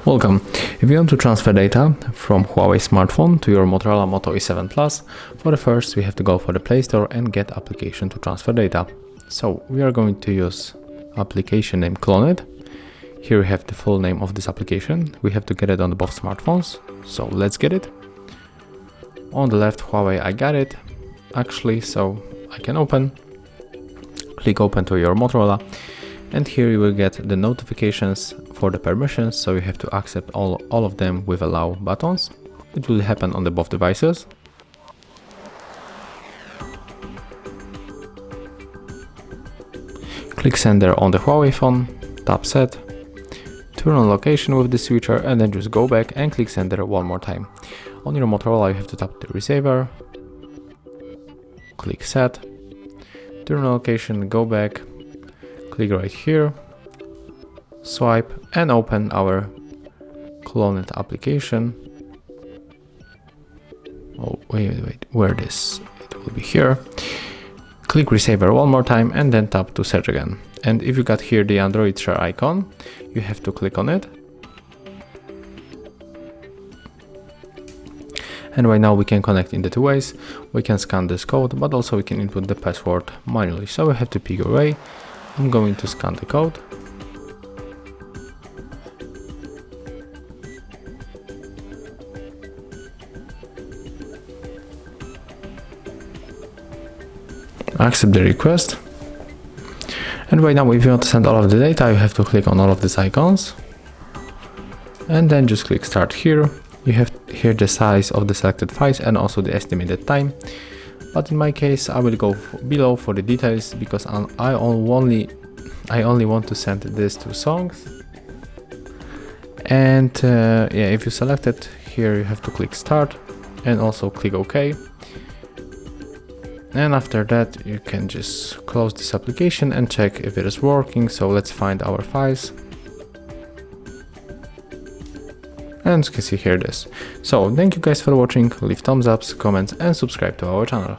Welcome. If you want to transfer data from Huawei smartphone to your Motorola Moto E7 Plus, for the first we have to go for the Play Store and get application to transfer data. So we are going to use application named CLONEit. Here we have the full name of this application. We have to get it on both smartphones. So let's get it. On the left Huawei, I got it actually, so I can open. Click open to your Motorola. And here you will get the notifications for the permissions, so you have to accept all of them with allow buttons. It will happen on the both devices. Click sender on the Huawei phone, tap set, turn on location with the switcher and then just go back and click sender one more time. On your Motorola you have to tap the receiver, click set, turn on location, go back, click right here, swipe and open our CLONEit application. Oh, wait, where this? It will be here. Click receiver one more time and then tap to search again. And if you got here the Android share icon, you have to click on it. And right now we can connect in the two ways. We can scan this code, but also we can input the password manually. So we have to pick a way. I'm going to scan the code. Accept the request. And right now if you want to send all of the data, you have to click on all of these icons. And then just click start here. You have here the size of the selected files and also the estimated time. But in my case, I will go below for the details because I only want to send these two songs. And yeah, if you select it, here you have to click start and also click OK. And after that, you can just close this application and check if it is working. So let's find our files. And you can see here this. So thank you guys for watching, leave thumbs ups, comments and subscribe to our channel.